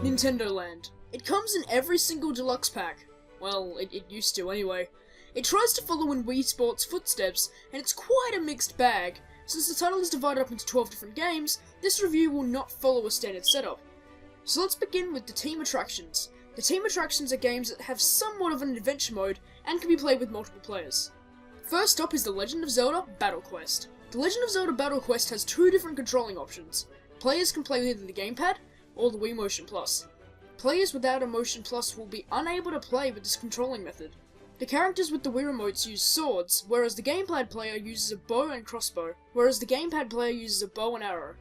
Nintendo Land. It comes in every single deluxe pack. Well, it used to anyway. It tries to follow in Wii Sports' footsteps, and it's quite a mixed bag. Since the title is divided up into 12 different games, this review will not follow a standard setup. So let's begin with the team attractions. The team attractions are games that have somewhat of an adventure mode and can be played with multiple players. First up is The Legend of Zelda Battle Quest. The Legend of Zelda Battle Quest has two different controlling options. Players can play with either the gamepad or the Wii Motion Plus. Players without a Motion Plus will be unable to play with this controlling method. The characters with the Wii remotes use swords, whereas the gamepad player uses a bow and crossbow, whereas the gamepad player uses a bow and arrow.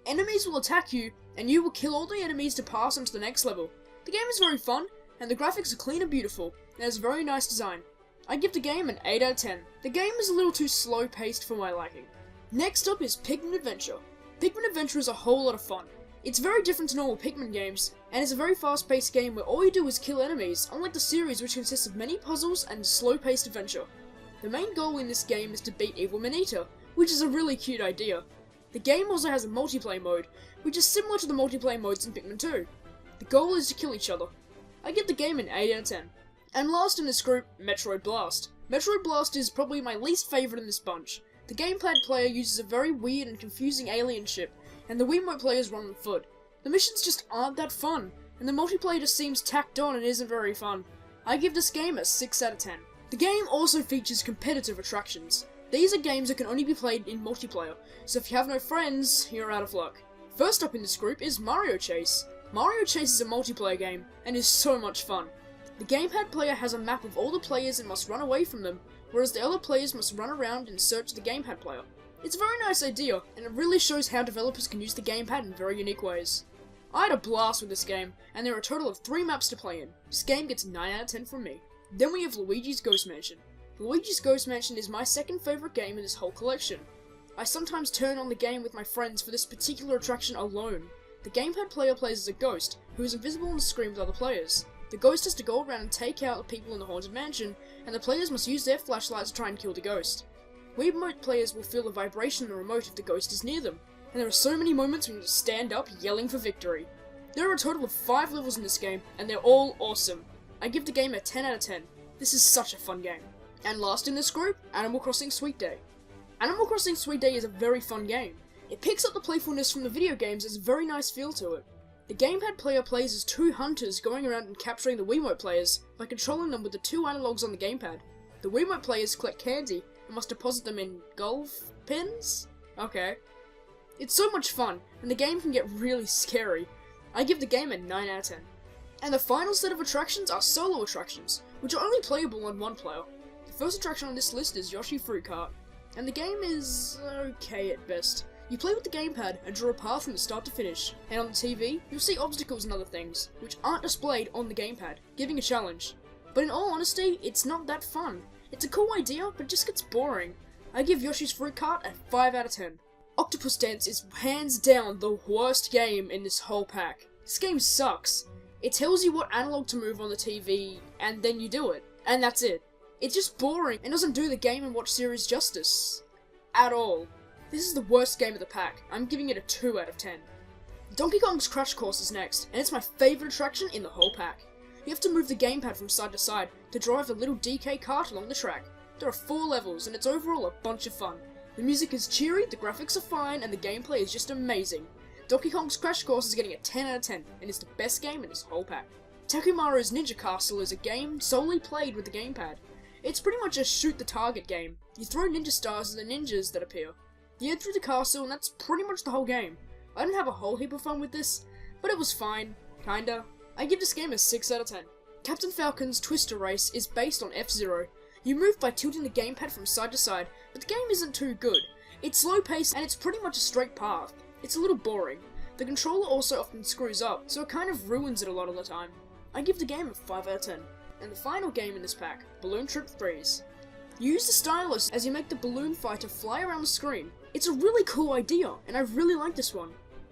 Enemies will attack you, and you will kill all the enemies to pass on to the next level. The game is very fun, and the graphics are clean and beautiful, and has a very nice design. I give the game an 8 out of 10. The game is a little too slow paced for my liking. Next up is Pikmin Adventure. Pikmin Adventure is a whole lot of fun. It's very different to normal Pikmin games, and it's a very fast-paced game where all you do is kill enemies, unlike the series which consists of many puzzles and slow-paced adventure. The main goal in this game is to beat Evil Man-Eater, which is a really cute idea. The game also has a multiplayer mode, which is similar to the multiplayer modes in Pikmin 2. The goal is to kill each other. I give the game an 8 out of 10. And last in this group, Metroid Blast. Metroid Blast is probably my least favourite in this bunch. The gamepad player uses a very weird and confusing alien ship, and the Wiimote players run on foot. The missions just aren't that fun, and the multiplayer just seems tacked on and isn't very fun. I give this game a 6 out of 10. The game also features competitive attractions. These are games that can only be played in multiplayer, so if you have no friends, you're out of luck. First up in this group is Mario Chase. Mario Chase is a multiplayer game, and is so much fun. The gamepad player has a map of all the players and must run away from them, whereas the other players must run around in search of the gamepad player. It's a very nice idea, and it really shows how developers can use the gamepad in very unique ways. I had a blast with this game, and there are a total of 3 maps to play in. This game gets 9 out of 10 from me. Then we have Luigi's Ghost Mansion. Luigi's Ghost Mansion is my second favourite game in this whole collection. I sometimes turn on the game with my friends for this particular attraction alone. The gamepad player plays as a ghost, who is invisible on the screen with other players. The ghost has to go around and take out the people in the haunted mansion, and the players must use their flashlights to try and kill the ghost. Wiimote players will feel the vibration in the remote if the ghost is near them, and there are so many moments when you just stand up yelling for victory. There are a total of 5 levels in this game, and they're all awesome. I give the game a 10 out of 10. This is such a fun game. And last in this group, Animal Crossing Sweet Day. Animal Crossing Sweet Day is a very fun game. It picks up the playfulness from the video games and has a very nice feel to it. The gamepad player plays as 2 hunters going around and capturing the Wiimote players by controlling them with the 2 analogs on the gamepad. The Wiimote players collect candy and must deposit them in golf pins? Okay. It's so much fun, and the game can get really scary. I give the game a 9 out of 10. And the final set of attractions are solo attractions, which are only playable on 1 player. The first attraction on this list is Yoshi Fruit Cart, and the game is okay at best. You play with the gamepad and draw a path from the start to finish, and on the TV, you'll see obstacles and other things, which aren't displayed on the gamepad, giving a challenge. But in all honesty, it's not that fun. It's a cool idea, but it just gets boring. I give Yoshi's Fruit Cart a 5 out of 10. Octopus Dance is hands down the worst game in this whole pack. This game sucks. It tells you what analog to move on the TV, and then you do it. And that's it. It's just boring, and doesn't do the Game & Watch series justice. At all. This is the worst game of the pack. I'm giving it a 2 out of 10. Donkey Kong's Crash Course is next, and it's my favourite attraction in the whole pack. You have to move the gamepad from side to side to drive the little DK cart along the track. There are 4 levels, and it's overall a bunch of fun. The music is cheery, the graphics are fine, and the gameplay is just amazing. Donkey Kong's Crash Course is getting a 10 out of 10, and it's the best game in this whole pack. Takumaru's Ninja Castle is a game solely played with the gamepad. It's pretty much a shoot the target game. You throw ninja stars at the ninjas that appear. You head through the castle, and that's pretty much the whole game. I didn't have a whole heap of fun with this, but it was fine. Kinda. I give this game a 6 out of 10. Captain Falcon's Twister Race is based on F-Zero. You move by tilting the gamepad from side to side, but the game isn't too good. It's slow paced, and it's pretty much a straight path. It's a little boring. The controller also often screws up, so it kind of ruins it a lot of the time. I give the game a 5 out of 10. And the final game in this pack, Balloon Trip Freeze. You use the stylus as you make the balloon fighter fly around the screen. It's a really cool idea, and I really like this one.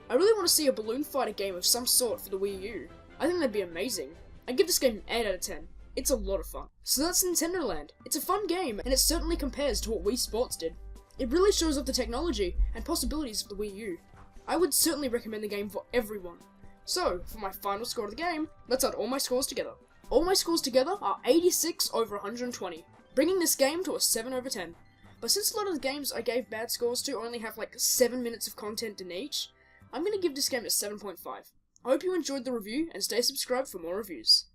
I really want to see a balloon fighter game of some sort for the Wii U. I think that'd be amazing. I give this game an 8 out of 10. It's a lot of fun. So that's Nintendo Land. It's a fun game, and it certainly compares to what Wii Sports did. It really shows off the technology and possibilities of the Wii U. I would certainly recommend the game for everyone. So, for my final score of the game, let's add all my scores together. All my scores together are 86 over 120, bringing this game to a 7 over 10. But since a lot of the games I gave bad scores to only have like 7 minutes of content in each, I'm going to give this game a 7.5. I hope you enjoyed the review and stay subscribed for more reviews.